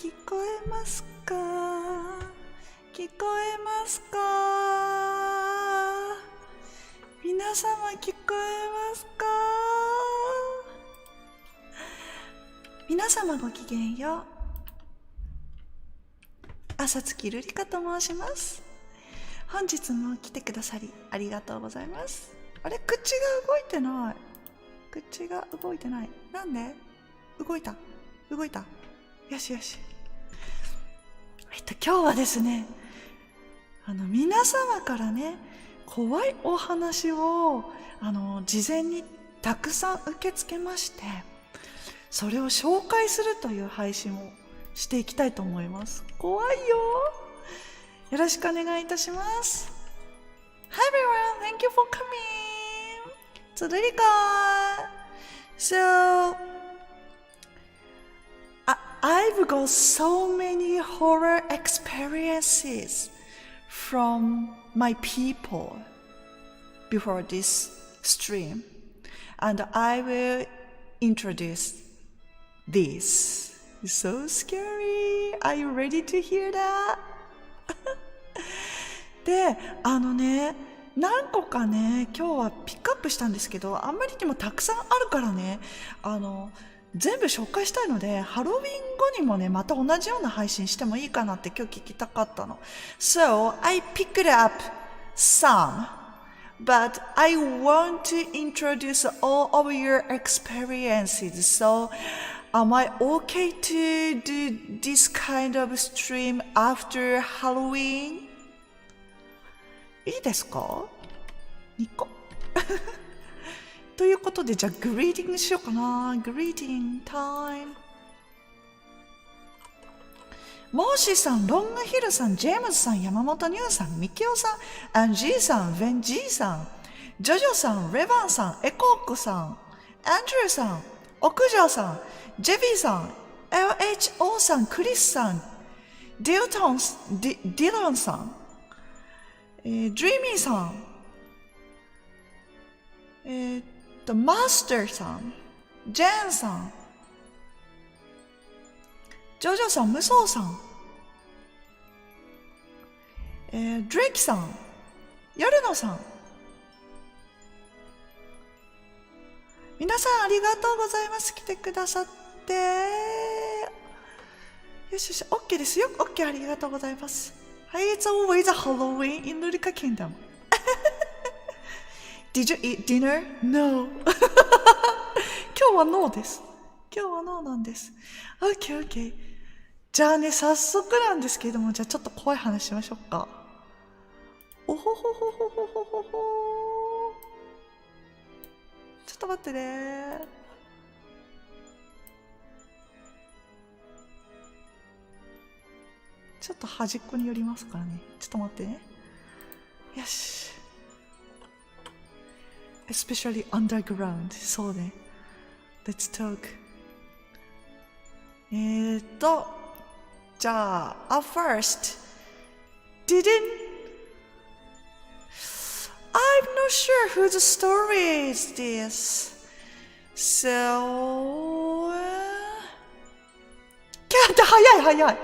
聞こえますか？聞こえますか？皆様聞こえますか？皆様ごきげんよう。朝月るりかと申します。本日も来てくださりありがとうございます。あれ、口が動いてない。口が動いてない。なんで？動いた。よしよし。今日はですね、皆様からね、怖いお話を事前にたくさん受け付けまして、それを紹介するという配信をしていきたいと思います。怖いよ。よろしくお願いいたします。Hi everyone, thank you for coming to Rurika. So, I've got so many horror experiences from my people before this stream, and I will introduce this. So scary. Are you ready to hear that? で、何個かね、今日はピックアップしたんですけど、あんまりにもたくさんあるからね、全部紹介したいので、ハロウィン後にもね、また同じような配信してもいいかなって今日聞きたかったの。So, I picked up some, but I want to introduce all of your experiences. So, am I okay to do this kind of stream after Halloween? いいですか？ 2 個ということで、じゃあグリーティングしようかな。グリーティングタイム。モーシーさん、ロングヒルさん、ジェームズさん、山本ニューさん、ミキオさん、アンジーさん、ベンジーさん、ジョジョさん、レバンさん、エコークさん、アンドリューさん、屋上さん、ジェビーさん、LHO さん、クリスさん、ディロンさん、ドリーミーさん、マスターさん、ジェーンさん、ジョジョさん、ムソウさん、ドレイキさん、ヤルノさん、皆さんありがとうございます。来てくださって。よしよし、OK ですよ。OK、ありがとうございます。はい、it's always a Halloween in Rurika Kingdom. Did you eat dinner? No. 今日はノーです。今日はノーなんです。OK, OK. じゃあね、早速なんですけれども、じゃあちょっと怖い話しましょうか。おほほほほほほほほ。ちょっと待ってね。ちょっと端っこに寄りますからね。ちょっと待ってね。よし。especially underground. そうね。Let's talk. じゃあ、first, I'm not sure whose story is this. So, 早い。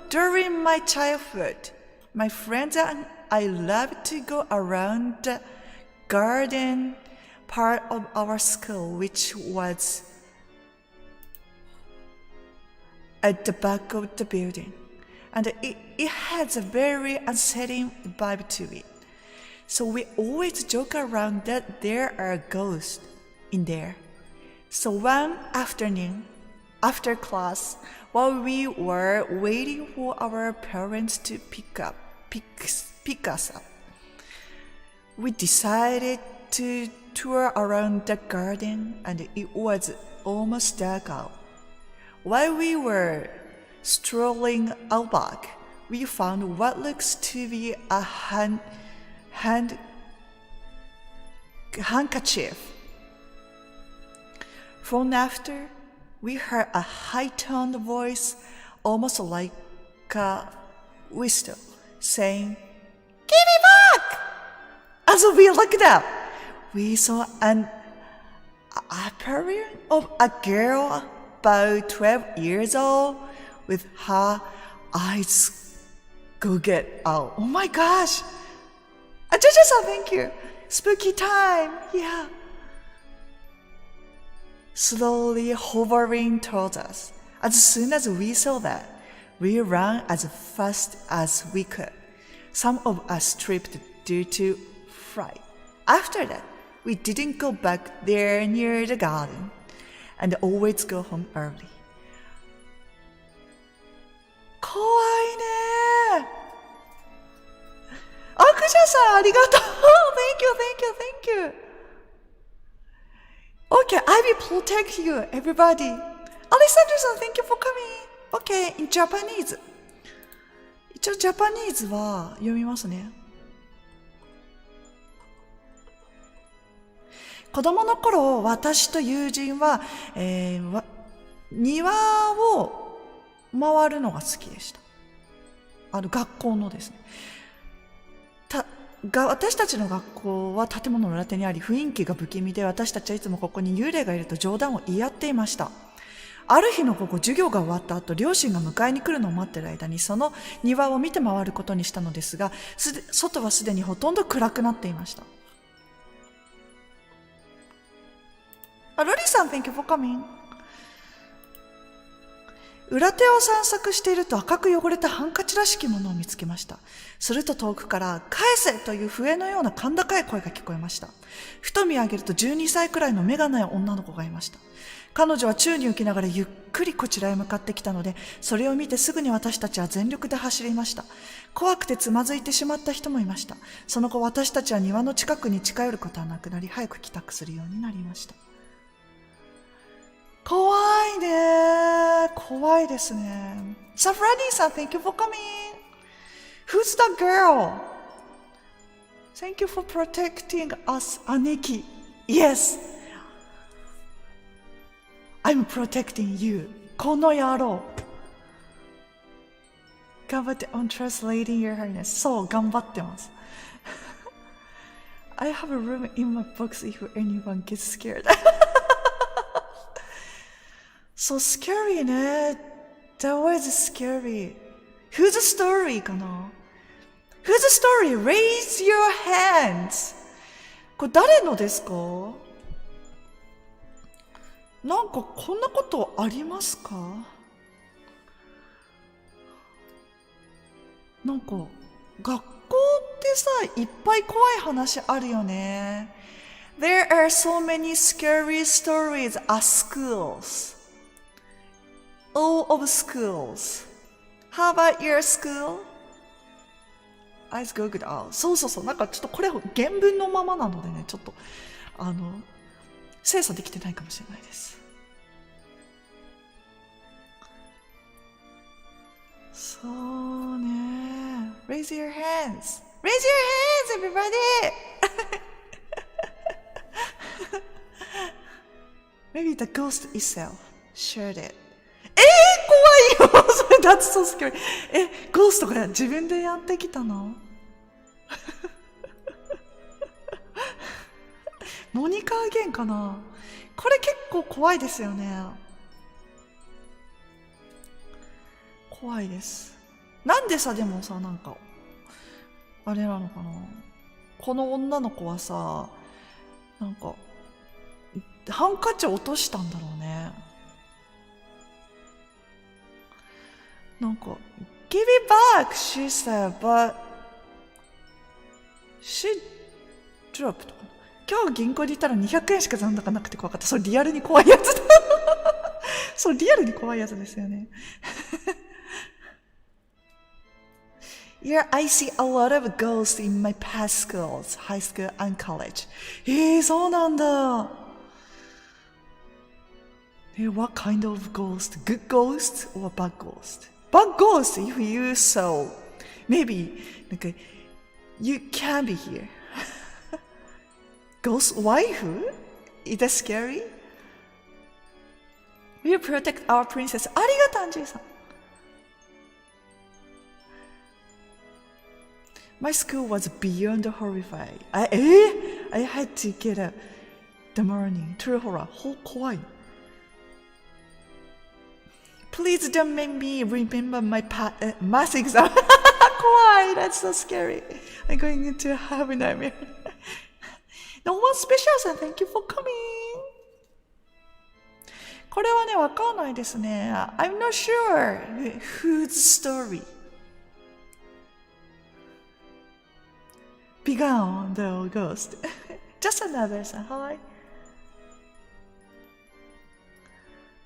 During my childhood, my friends and I loved to go around the garden part of our school, which was at the back of the building. And it has a very unsettling vibe to it. So we always joke around that there are ghosts in there. So one afternoon, after class, while we were waiting for our parents to pick us up, we decided to tour around the garden, and it was almost dark out. While we were strolling out back, we found what looks to be a handkerchief. From after, we heard a high-toned voice, almost like a whistle, saying, "Give it back!" As we looked up, we saw an story of a girl about 12 years old with her eyes gouged out. Oh my gosh! Jojo-san, thank you. Spooky time. Yeah. Slowly hovering towards us. As soon as we saw that, we ran as fast as we could. Some of us tripped due to fright. After that, we didn't go back there near the garden and always go home early. 怖いね。アクシャさんありがとう。Thank you. Okay, I will protect you, everybody. Alessandro-san, thank you for coming. Okay, in Japanese. 一応ジャパニーズは読みますね。子供の頃、私と友人は、庭を回るのが好きでした。学校のですね。私たちの学校は建物の裏手にあり、雰囲気が不気味で、私たちはいつもここに幽霊がいると冗談を言い合っていました。ある日の午後、授業が終わった後、両親が迎えに来るのを待っている間に、その庭を見て回ることにしたのですが、外はすでにほとんど暗くなっていました。ロリさん、Thank you for coming. 裏手を散策していると赤く汚れたハンカチらしきものを見つけました。すると遠くから返せという笛のような甲高い声が聞こえました。ふと見上げると12歳くらいの眼鏡の女の子がいました。彼女は宙に浮きながらゆっくりこちらへ向かってきたので、それを見てすぐに私たちは全力で走りました。怖くてつまずいてしまった人もいました。その後私たちは庭の近くに近寄ることはなくなり、早く帰宅するようになりました。怖いね。怖いですね。サフラディさん、Thank you for coming. Who's the girl? Thank you for protecting us, Aneki. Yes. I'm protecting you. この野郎。頑張って on translating your highness. そう、頑張ってます。I have a room in my box if anyone gets scared. So scary ね。That was scary. Whose story かな？ Whose story? Raise your hands. これ誰のですか？なんかこんなことありますか？なんか学校ってさ、いっぱい怖い話あるよね。There are so many scary stories at schools. All of schools. How about your school? Eyes googed out. そう。なんかちょっとこれ原文のままなのでね、ちょっと精査できてないかもしれないです。そうね。Raise your hands. Raise your hands, everybody. Maybe the ghost itself shared it. 怖いよ。それThat's so scary. ゴーストが自分でやってきたの？モニカーゲンかな？これ結構怖いですよね。怖いです。なんでさ、でもさ、なんかあれなのかな、この女の子はさ、なんかハンカチ落としたんだろうね。なんか Give it back, she said, but she dropped. 今日銀行に行ったら200円しか残高なくて怖かった。それリアルに怖いやつだ。そう、リアルに怖いやつですよね。Yeah, I see a lot of ghosts in my past schools, high school and college. そうなんだ。What kind of ghost? Good ghost or bad ghost? Bad ghost, if you saw, maybe like you can be here. Ghost wife? Is that scary? We protect our princess. ありがとう、アンジェイさん。My school was beyond horrifying. I had to get a the morning. True horror. 怖い。Please don't make me remember my math exam. 怖い。That's so scary. I'm going to have a nightmare. No one special, and thank you for coming. これはね、わかんないですね。I'm not sure whose story. Began the ghost. Just another son. Hi.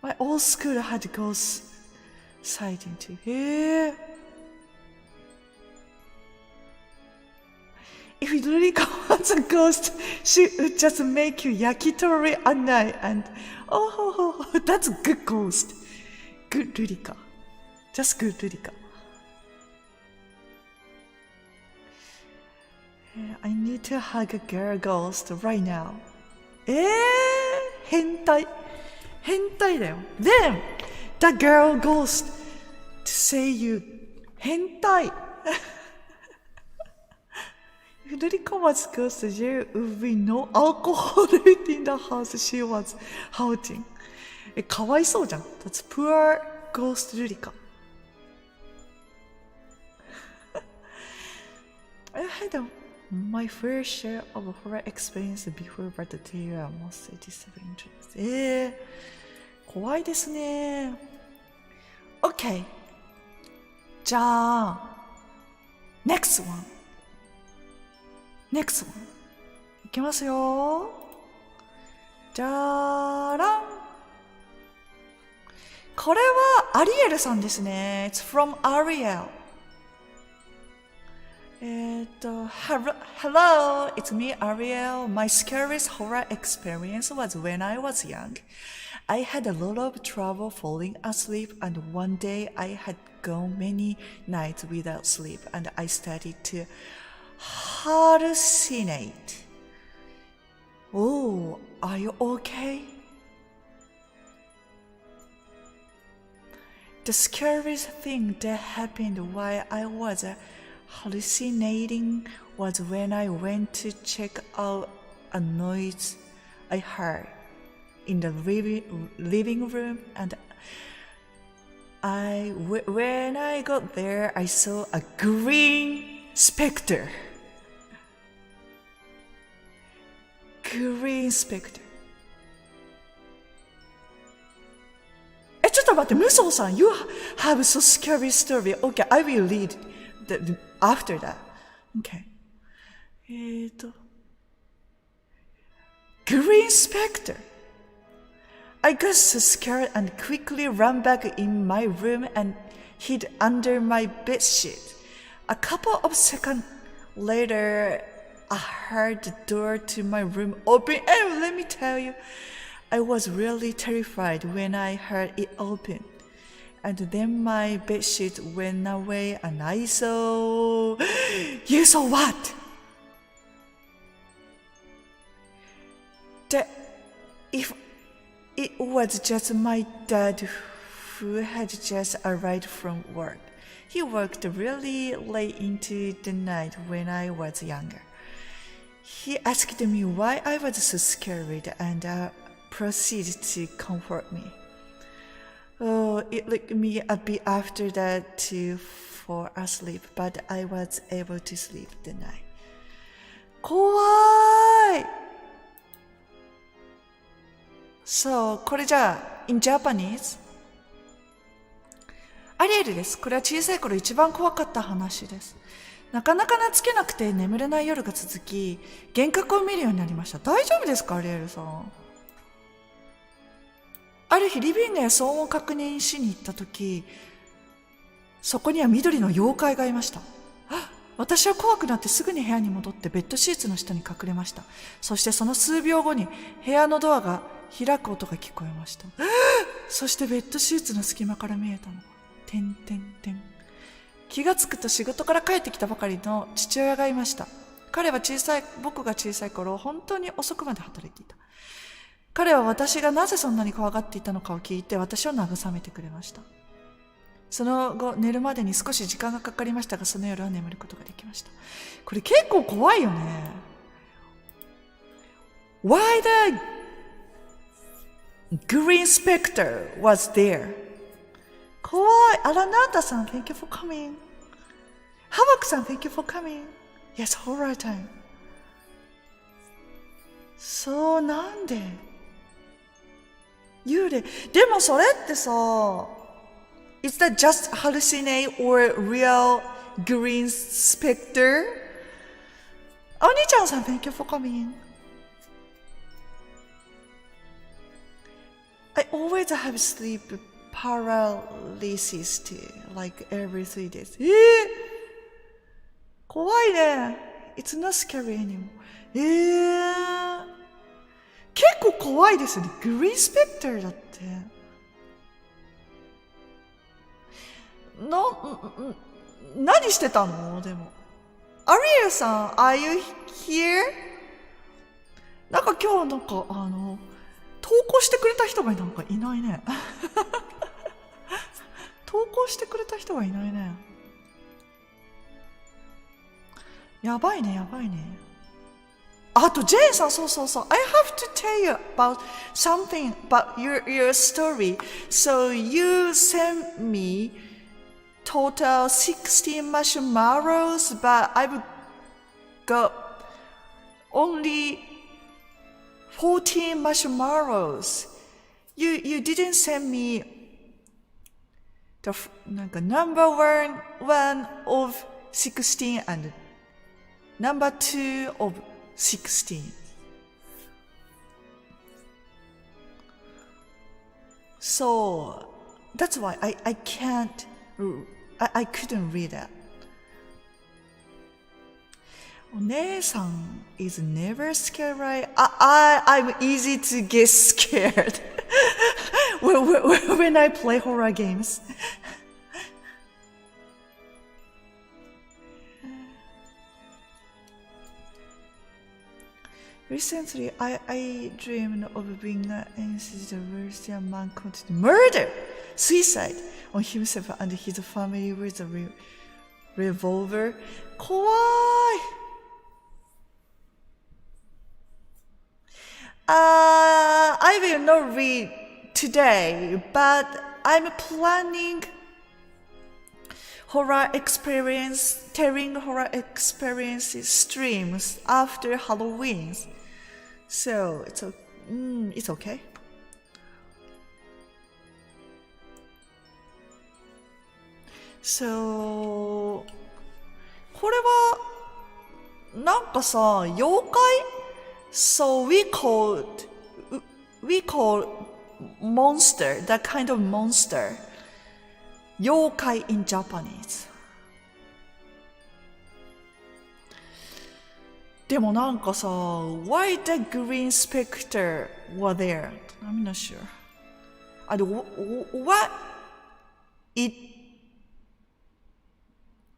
My old school had ghost sighting too. へえ。If Rurika was a ghost, she would just make you yakitori at night and oh, that's good ghost. Good Rurika. Just good Rurika. I need to hug a girl ghost right now. 変態だよ。Then, the girl ghost to say you 変態。If Rurika was ghost, there would be no alcohol in the house she was houting. かわいそうじゃん。That's poor ghost Rurika. I had my fair share of horror experience before, but they are mostly disappointing. 怖いですね。OK。じゃあ、next one。いきますよ。じゃーらん。これはアリエルさんですね。It's from Ariel. Hello, it's me, Ariel. My scariest horror experience was when I was young. I had a lot of trouble falling asleep, and one day I had gone many nights without sleep, and I started to hallucinate. Oh, are you okay? The scariest thing that happened while I was hallucinating was when I went to check out a noise I heard in the living room, and when I got there, I saw a green specter. Green specter. ちょっと待って、無双さん、You have so scary story. Okay, I will read after that. Okay. Green specter. I got so scared and quickly ran back in my room and hid under my bedsheet. A couple of seconds later, I heard the door to my room open, and let me tell you, I was really terrified when I heard it open. And then my bedsheet went away and I saw... You saw what? If it was just my dad who had just arrived from work. He worked really late into the night when I was younger. He asked me why I was so scared and proceeded to comfort me. Oh, it took me a bit after that to fall asleep, but I was able to sleep the night. 怖い。そう、これじゃあ、in Japanese? アリエルです。これは小さい頃一番怖かった話です。なかなか寝つけなくて眠れない夜が続き、幻覚を見るようになりました。大丈夫ですか、アリエルさん。ある日リビングへ騒音を確認しに行った時、そこには緑の妖怪がいました。私は怖くなってすぐに部屋に戻ってベッドシーツの下に隠れました。そしてその数秒後に部屋のドアが開く音が聞こえました。そしてベッドシーツの隙間から見えたのは気がつくと仕事から帰ってきたばかりの父親がいました。彼は僕が小さい頃本当に遅くまで働いていた。彼は私がなぜそんなに怖がっていたのかを聞いて私を慰めてくれました。その後寝るまでに少し時間がかかりましたが、その夜は眠ることができました。これ結構怖いよね。Why the green specter was there. 怖い。アラナータさん、thank you for coming. ハバクさん、thank you for coming. Yes, horror time. そう、なんで幽霊。でもそれってさ、is that just hallucinate or real green specter? お兄ちゃんさん、thank you for coming. I always have sleep paralysis too, like every 3 days. 怖いね。It's not scary anymore. 結構怖いですよね。グリーンスペクターだって。何してたのでも。アリエルさん、are you here? なんか今日投稿してくれた人がなんかいないね。投稿してくれた人がいないね。やばいね、やばいね。あと、ジェーンさん、そう。I have to tell you about something about your story. So you sent me total 16 marshmallows, but I've got only 14 marshmallows. You didn't send me the なんか number one of 16 and number 2 of 16. So that's why I couldn't read that. お姉さん is never scared, right? I'm easy to get scared when I play horror games. Recently, I dreamed of being an university man committed murder, suicide on himself and his family with a revolver. 怖い。I will not read today, but I'm planning telling horror experiences streams after Halloween. So it's okay. So これはなんかさ、妖怪 So we call monster, that kind of monster, 妖怪 in Japanese. でもなんかさ、why the green specter were there? I'm not sure. And what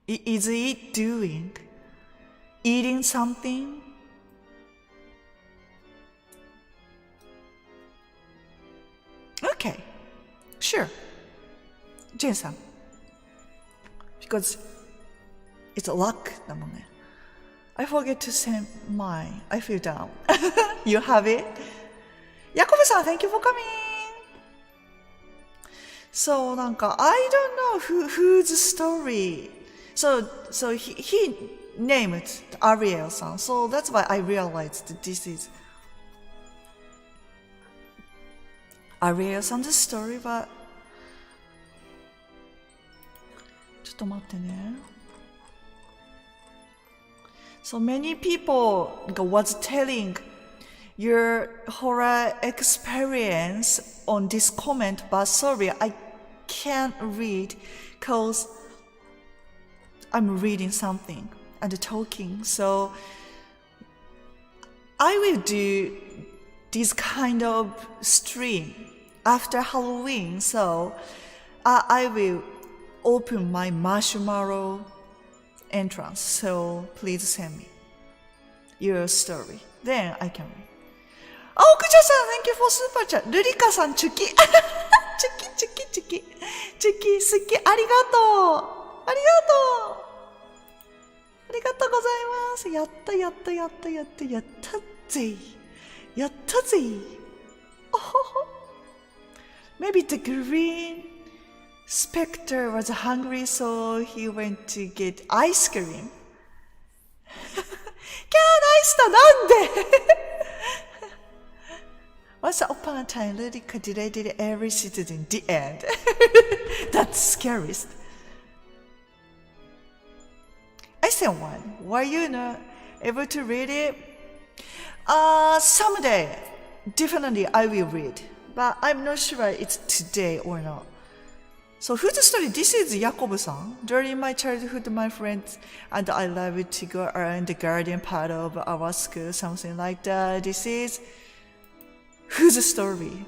is it doing? Eating something? Okay, sure. ジェンさん because it's a luck だもんね。I forget to send mine. I feel down. You have it? ヤコブさん thank you for coming. So なんか I don't know whose story. So he named Ariel さん. So that's why I realized that this is Ariel さん the story, but ちょっと待ってね。So many people was telling your horror experience on this comment, but sorry, I can't read because I'm reading something and talking. So I will do this kind of stream after Halloween. So I will open my marshmallow entrance. So please send me your story. Then I can read. あ、奥茶さん thank you for super chat. ルリカさんチュキチュキ好き。ありがとうございます。やったぜ。おほほ。Maybe the green specter was hungry, so he went to get ice cream. キャーナイスだなんでOnce upon a time, Rurika delighted every citizen. The end. That's scariest. I said one. Were you not able to read it? Someday. Definitely I will read. But I'm not sure it's today or not. So whose story? This is Jakob-san. During my childhood, my friends and I loved to go around the garden part of our school, something like that. This is whose story?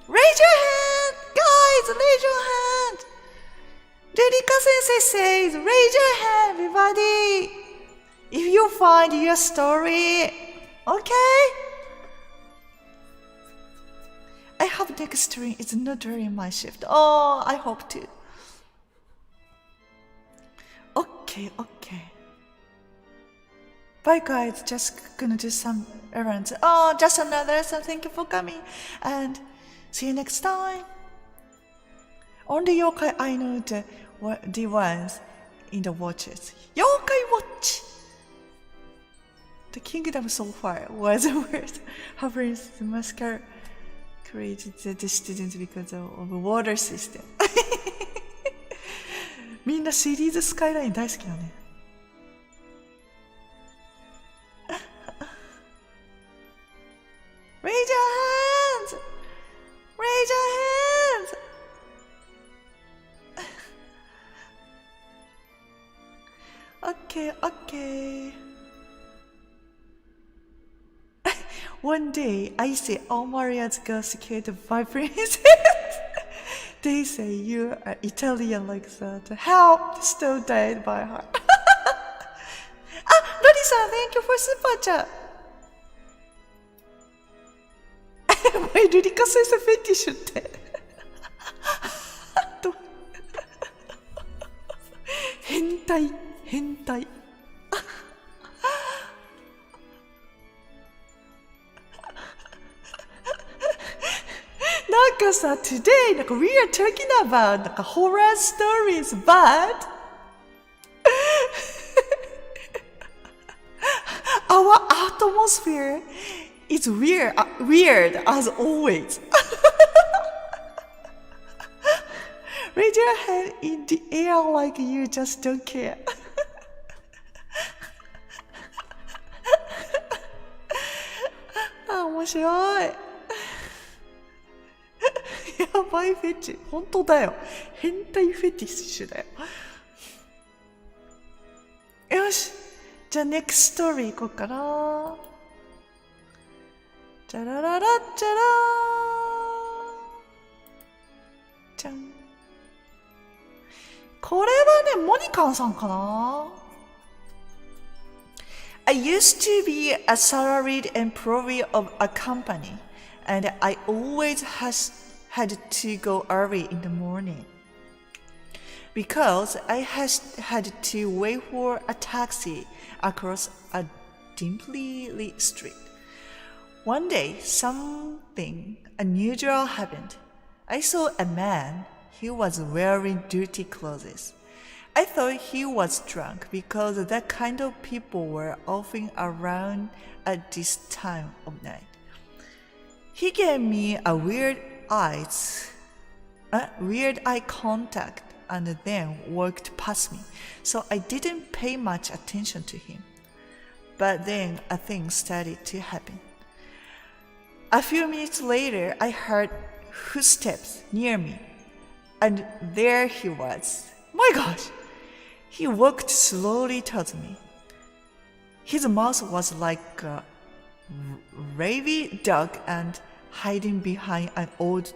Raise your hand! Guys, raise your hand! Rurika sensei says, raise your hand, everybody! If you find your story, okay? I hope next stream is not during my shift. Oh, I hope to. Okay. Bye guys, just gonna do some errands. Oh, just another, so thank you for coming. And see you next time. Only yokai I know the ones in the watches. Yokai watch! The kingdom so far was worth hovering the mascara created the students because of water system. みんなシリーズスカイライン大好きだね。Raise your hands! Raise your hands! Okay. One day, I see all Maria's girls secured by princess. They say you are Italian like that. Help! Still died by heart. Lori-san, thank you for super chat. My Rurika sensei fetish って変態なんかさ today なんか we are talking about なんか horror stories but our atmosphere is weird as always. Raise your hand in the air like you just don't care. 面白い。やばいフェチ。本当だよ。変態フェティッシュだよ。よし。じゃあ next story 行こうかな。チャラララチャラーじゃん。これはね、モニカンさんかな。I used to be a salaried employee of a company, and I always had to go early in the morning because I had to wait for a taxi across a dimly lit street. One day, something unusual happened. I saw a man. He was wearing dirty clothes. I thought he was drunk because that kind of people were often around at this time of night. He gave me a weird eye contact and then walked past me, so I didn't pay much attention to him. But then a thing started to happen. A few minutes later, I heard footsteps near me, and there he was. My gosh! He walked slowly towards me. His mouth was like a rabid dog and hiding behind an old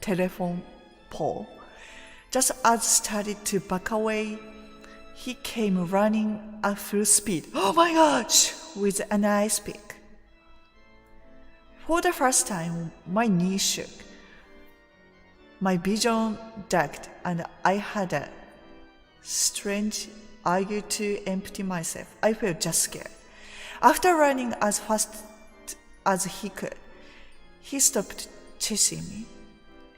telephone pole. Just as I started to back away, he came running at full speed. Oh my gosh! With an ice pick. For the first time, my knees shook. My vision ducked, and I had a strange urge to empty myself. I felt just scared. After running as fast as he could, he stopped chasing me.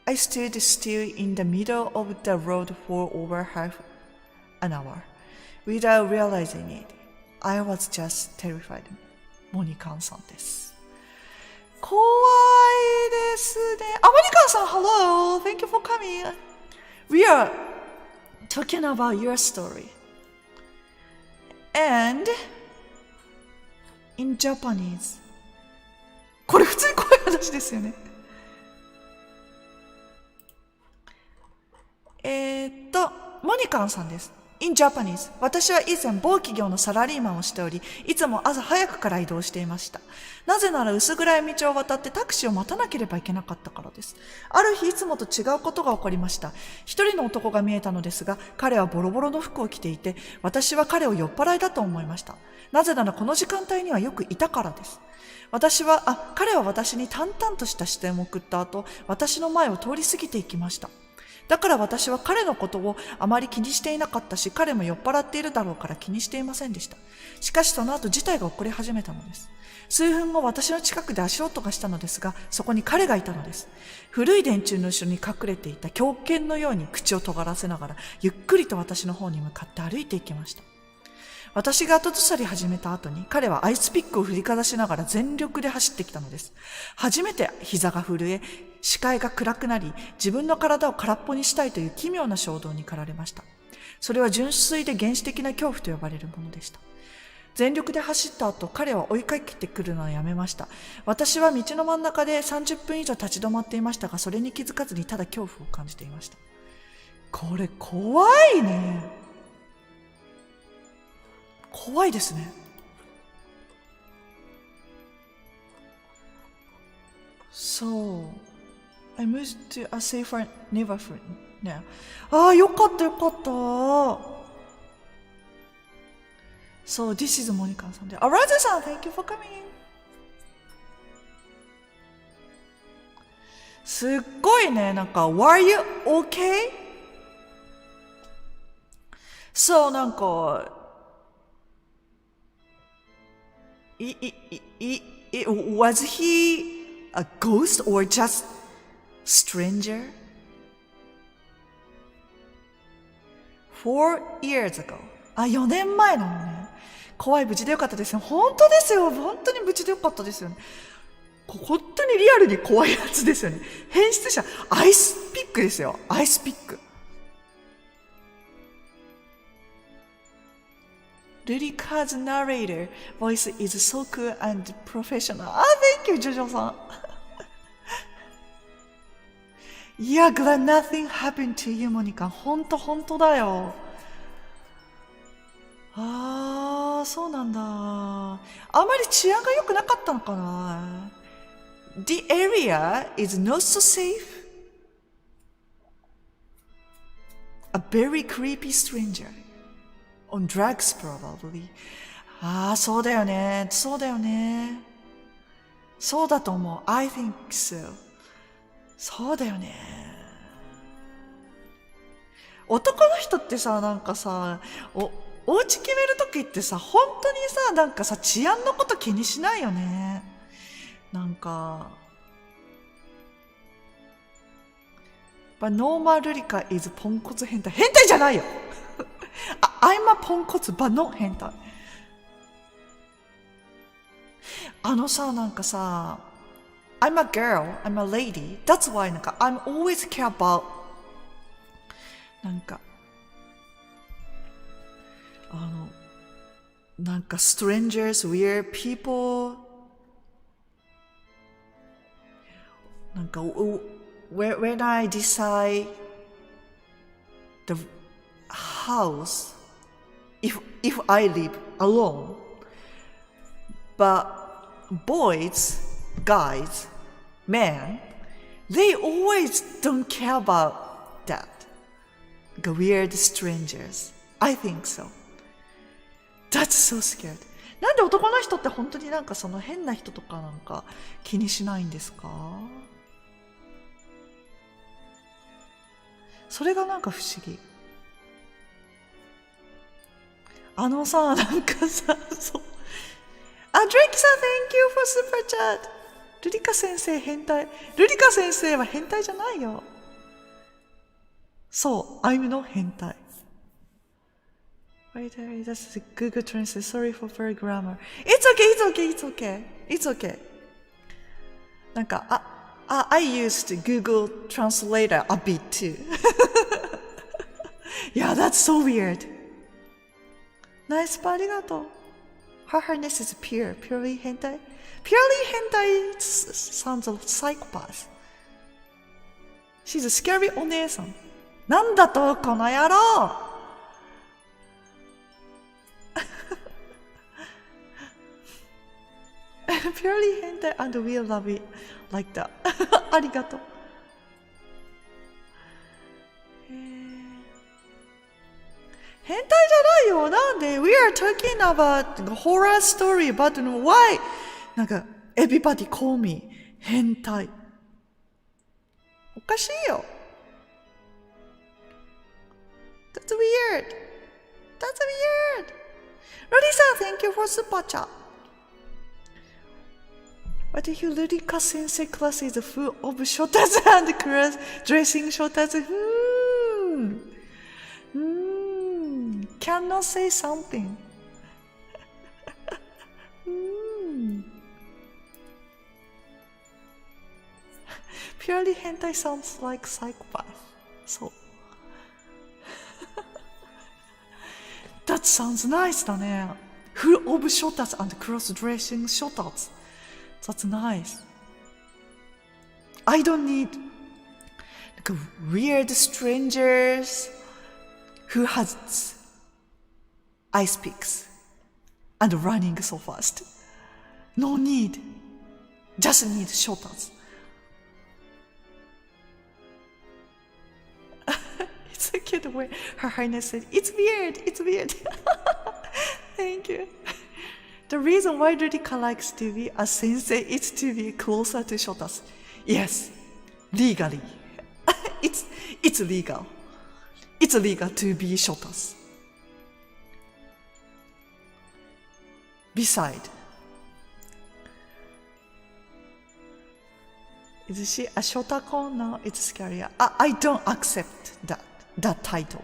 I stood still in the middle of the road for over half an hour. Without realizing it, I was just terrified. モニカンさんです。怖いですね。モニカンさん、Hello! Thank you for coming. We are talking about your story. And in Japanese. これ普通に怖い話ですよね。モニカンさんです。In Japanese、私は以前某企業のサラリーマンをしており、いつも朝早くから移動していました。なぜなら薄暗い道を渡ってタクシーを待たなければいけなかったからです。ある日いつもと違うことが起こりました。一人の男が見えたのですが、彼はボロボロの服を着ていて、私は彼を酔っ払いだと思いました。なぜならこの時間帯にはよくいたからです。彼は私に淡々とした視線を送った後、私の前を通り過ぎていきました。だから私は彼のことをあまり気にしていなかったし、彼も酔っ払っているだろうから気にしていませんでした。しかしその後事態が起こり始めたのです。数分後私の近くで足音がしたのですが、そこに彼がいたのです。古い電柱の後ろに隠れていた狂犬のように口を尖らせながら、ゆっくりと私の方に向かって歩いていきました。私が後ずさり始めた後に、彼はアイスピックを振りかざしながら全力で走ってきたのです。初めて膝が震え、視界が暗くなり、自分の体を空っぽにしたいという奇妙な衝動に駆られました。それは純粋で原始的な恐怖と呼ばれるものでした。全力で走った後、彼は追いかけてくるのをやめました。私は道の真ん中で30分以上立ち止まっていましたが、それに気づかずにただ恐怖を感じていました。これ怖いね。怖いですね。So, I moved to a safer neighborhood now. よかったよかった。So, this is モニカさんで。ラジさん、thank you for coming. すっごいね、Were you okay? So, was he a ghost or just stranger? 4 years ago. 4年前なのね。怖い、無事でよかったですよ。本当ですよ。本当に無事でよかったですよね。本当にリアルに怖いやつですよね。変質者、アイスピックですよ。アイスピック。Rurika's narrator voice is so cool and professional. Thank you, ジョジョさん。glad nothing happened to you, モニカ。本当だよ。そうなんだ。あまり治安が良くなかったのかな。The area is not so safe. A very creepy stranger.On drugs, probably. そうだよね。そうだよね。そうだと思う。I think so. そうだよね。男の人ってさ、お家決めるときってさ、本当にさ、治安のこと気にしないよね。But normal Rurika is ポンコツ変態。変態じゃないよ。I'm a ポンコツ but not 変態。I'm a girl, I'm a lady. That's why I'm always care about strangers, weird people. When I decide the house, if I live alone, but boys, guys, men, they always don't care about that. Weird strangers. I think so. That's so scared. なんで男の人って本当にその変な人とか気にしないんですか？それが不思議。ドレイキさん Thank you for super chat。ルリカ先生変態。ルリカ先生は変態じゃないよ。そう、I'm not 変態。Wait, that's the Google Translate. Sorry for very grammar. It's okay. なんか、I used Google Translator a bit too. Yeah, that's so weird. Nice, ありがとう。Her highness is purely 変態。Purely 変態 sounds like psychopath. She's a scary お姉さん。なんだと、この野郎！Purely 変態 and we'll love it like that. ありがとう。変態じゃないよ。なんで We are talking about horror story, but why? なんか everybody call me 変態。おかしいよ。That's weird. Rurika, thank you for super chat.But if Rurika sensei class is full of shotas and dressing shotas, cannot say something. Purely hentai sounds like psychopath. So that sounds nice だね。Full of shotas and cross-dressing shotas.That's nice. I don't need like weird strangers who has ice picks and running so fast. No need. Just need shotas. It's a cute way Her Highness said, It's weird. Thank you.The reason why Rurika likes to be a sensei is to be closer to shotas. Yes, legally. It's legal. It's legal to be shotas. Beside, is she a shotacon? No, it's scary. I don't accept that title.K30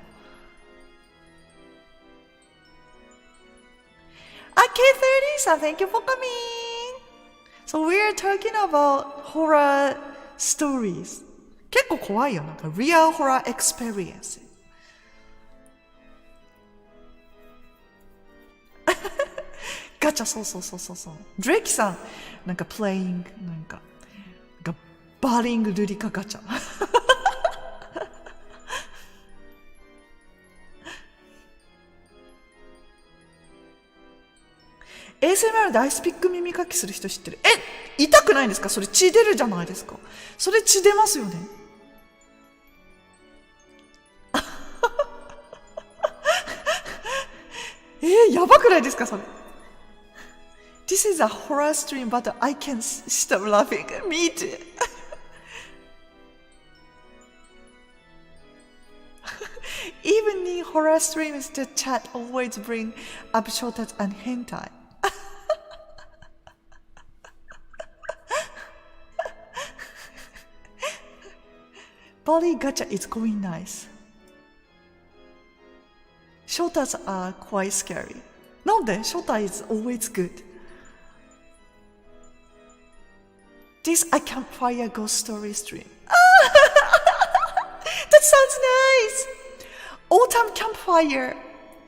thank you for coming. So we are talking about horror stories. 結構怖いよ。なんか real horror experience. ガチャ、そう。ドレイキさん、なんか playing なんかバーリングルリカガチャ。ASMR でアイスピック耳かきする人知ってる？痛くないんですか？それ血出るじゃないですか。それ血出ますよね。やばくないですかそれ。This is a horror stream, but I can't stop laughing. Me too. Even in horror streams, the chat always bring up shotas and hentai. Bali gacha is going nice. Shotas are quite scary. なんで Shota is always good. This a campfire ghost story stream. That sounds nice. Autumn campfire.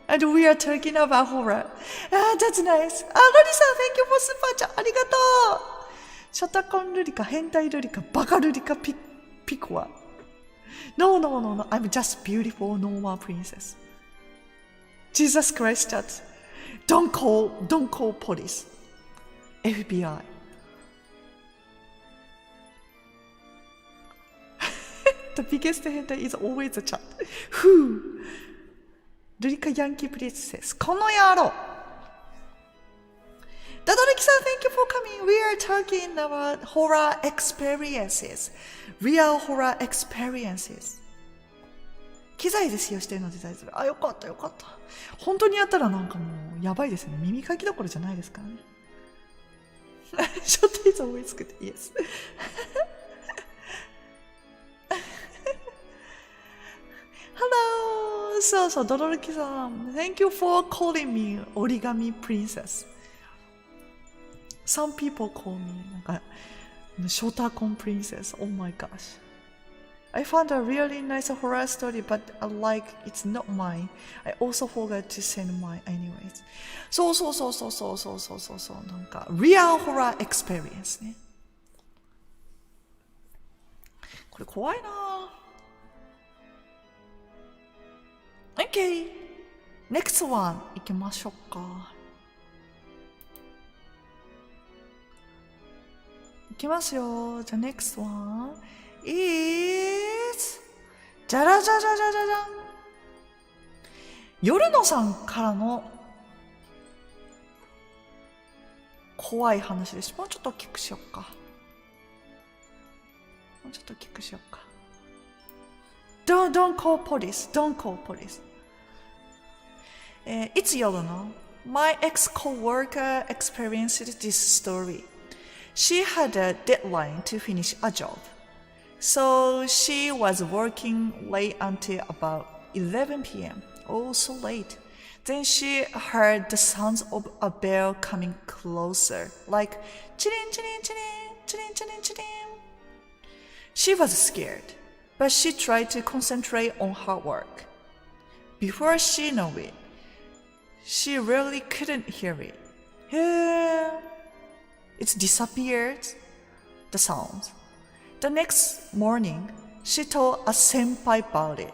And we are talking about horror. That's nice. Lori-san, thank you for super chat. ありがとう。ショタコンルリカ、変態ルリカ、バカルリカピコは。No. I'm just beautiful normal princess. Jesus Christ, chat. Don't call police. FBI. The biggest hentai is always a chat. Who? Rurika Yankee Princess. この野郎。ダドルキさん、thank you for coming. We are talking about horror experiences. Real horror experiences. 機材で使用しているので大丈夫。よかった。本当にやったらなんかもうやばいですね。耳かきどころじゃないですからね。Shot is always good. Yes. そうそう、ドロルキさん。Thank you for calling me 折り紙 princess. Some people call me なんかショータコン princess. Oh my gosh. I found a really nice horror story, but like it's not mine. I also forgot to send mine anyways. そうそうそうそうそうそうそうそうそう、なんか real horror experience ね。これ怖いな。Okay, next one 行きましょうか。いきますよ。じゃあ next one is じゃらじゃじゃじゃじゃじゃん。夜野さんからの怖い話です。もうちょっと大きくしようか。もうちょっと大きくしようか。Don't call police. Don't call police. いつ夜の My ex-coworker experienced this story. She had a deadline to finish a job. So she was working late until about 11 p.m. Oh, so late. Then she heard the sounds of a bell coming closer, like chilling, chilling, chilling, chilling, chilling, chilling. She was scared, but she tried to concentrate on her work. Before she knew it, she really couldn't hear it. It disappeared, the sounds. The next morning, she told a senpai about it,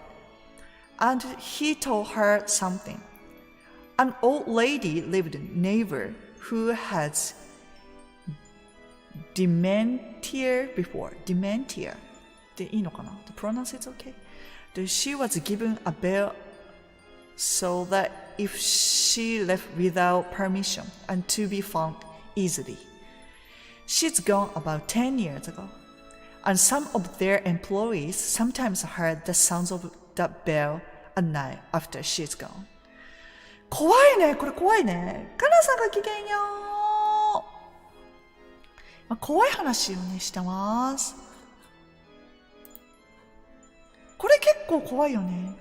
and he told her something. An old lady lived neighbor who had dementia before. Dementia. でいいのかな? The pronounce is okay. She was given a bell so that if she left without permission and to be found easily. She's gone about 10 years ago. And some of their employees sometimes heard the sounds of that bell at night after she's gone. 怖いね、これ怖いね。かなさんがきげんよう。怖い話をね、してます。これ結構怖いよね。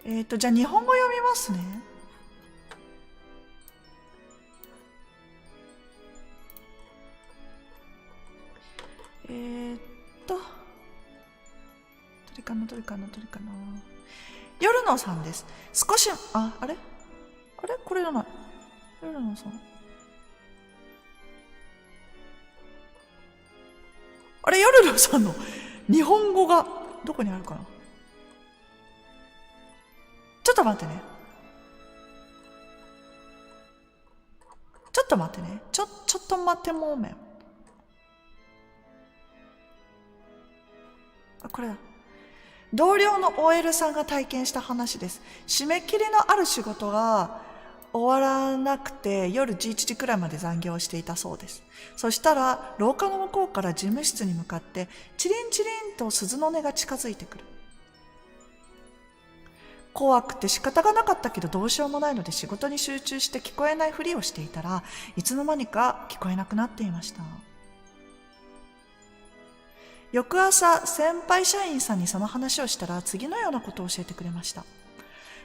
じゃあ日本語読みますね。どれかな。夜野さんです。少し、あれこれじゃない。夜野さん。あれ、夜野さんの日本語がどこにあるかな。ちょっと待ってね。ちょっと待ってね。ちょっと待ってもうめん。これだ。同僚の OL さんが体験した話です。締め切りのある仕事が終わらなくて夜11時くらいまで残業していたそうです。そしたら廊下の向こうから事務室に向かってチリンチリンと鈴の音が近づいてくる。怖くて仕方がなかったけどどうしようもないので仕事に集中して聞こえないふりをしていたらいつの間にか聞こえなくなっていました。翌朝、先輩社員さんにその話をしたら次のようなことを教えてくれました。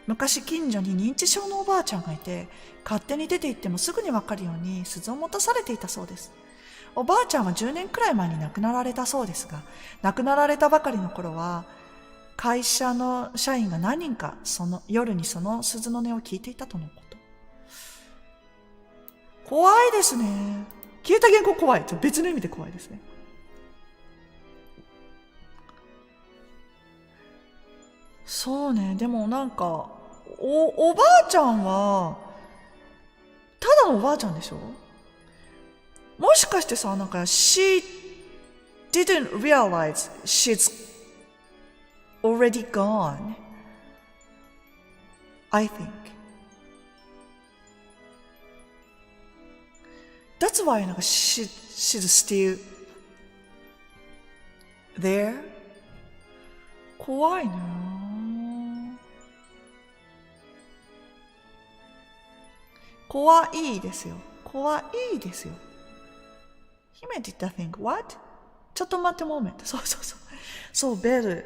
昔近所に認知症のおばあちゃんがいて、勝手に出て行ってもすぐにわかるように鈴を持たされていたそうです。おばあちゃんは10年くらい前に亡くなられたそうですが、亡くなられたばかりの頃は、会社の社員が何人か夜にその鈴の音を聞いていたとのこと。怖いですね。消えた原稿怖い。別の意味で怖いですね。そうね。でもなんかおばあちゃんはただのおばあちゃんでしょ。もしかしてさ、なんか She didn't realize she's already gone. I think that's why なんか she's still there. 怖いな。怖いですよ。怖いですよ。姫 did that thing. What? ちょっと待って、モーメント。そう。そう、ベル。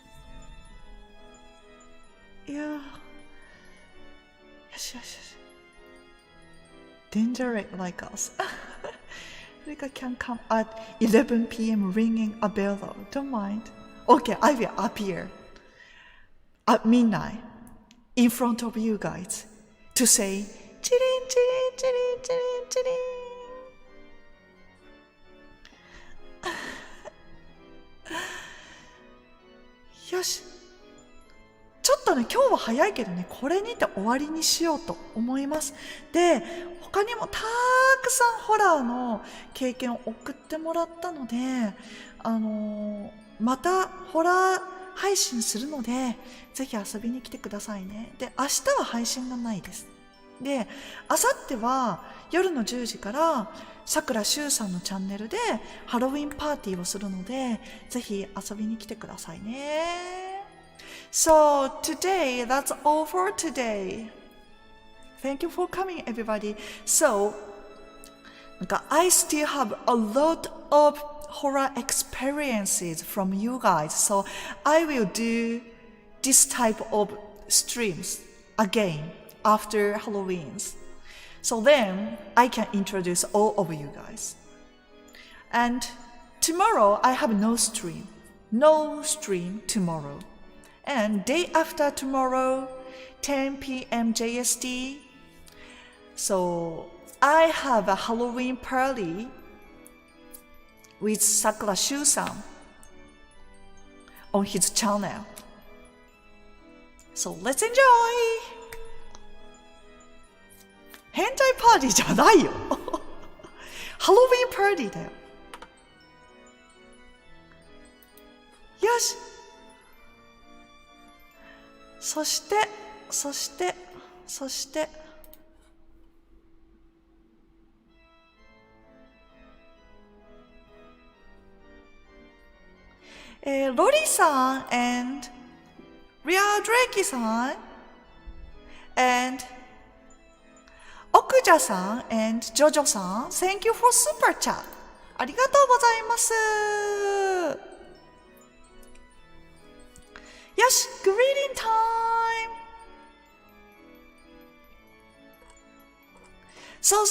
enjoy it like us. Rurika can come at 11 p.m. ringing a bell though. Don't mind. Okay, I will appear at midnight in front of you guys to say, チリンチリンチリンチリンチリン。よし。ちょっとね、今日は早いけどね、これにて終わりにしようと思います。で、他にもたくさんホラーの経験を送ってもらったので、またホラー配信するので、ぜひ遊びに来てくださいね。で、明日は配信がないです。で、明後日は夜の10時からさくらしゅうさんのチャンネルでハロウィンパーティーをするので、ぜひ遊びに来てくださいね。So today, that's all for today. Thank you for coming, everybody. So, I still have a lot of horror experiences from you guys. So I will do this type of streams again after Halloween's. So then I can introduce all of you guys. And tomorrow I have no stream. No stream tomorrow.And day after tomorrow, 10 p.m. JST. So I have a Halloween party with Sakura Shu-san on his channel. So let's enjoy! 変態パーティーじゃないよ。ハロウィンパーティーだよ。よし。そして、ロリさん and リアドレキさん and 奥者さん and ジョジョさん Thank you for super chat ありがとうございます。よし、greeting time! そう。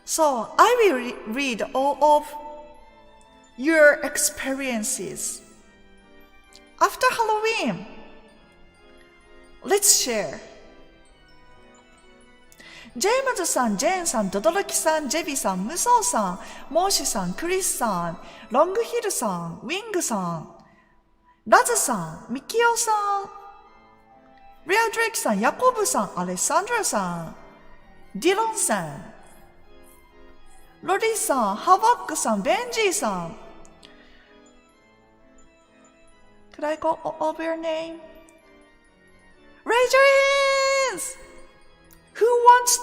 So, I will read all of your experiences. After Halloween, let's share. ジェームズさん、ジェーンさん、ドドロキさん、ジェビさん、ムソウさん、モーシさん、クリスさん、ロングヒルさん、ウィングさん、ラズさん、ミキオさん、リアドレイクさん、ヤコブさん、アレサンドラさん、ディロンさん、ロリさん、ハバックさん、ベンジーさん。Could I call all of your name? Raise your hands! Who wants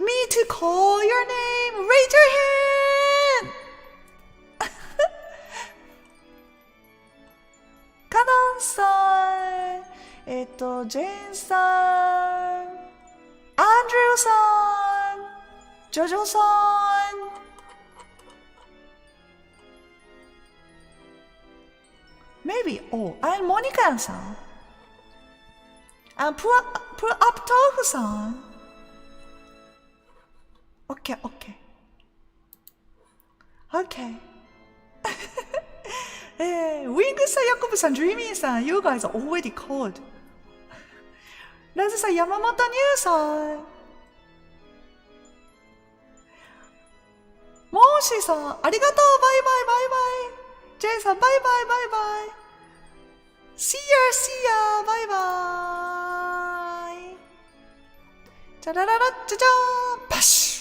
me to call your name? Raise your hand! カナンさん、ジェーンさん、アンドリューさん、ジョジョさん、maybe, and モニカさん、and プアップ豆腐さん。Okay.ウィングさん、ヤコブさん、ドリーミーさん、You guys are already called. ラズさん、山本ニューさん。モーシーさん、ありがとう、バイバイ。ジェイさん、バイバイ。See ya, バイバイ。じゃららら、じゃじゃーん、パッシュ。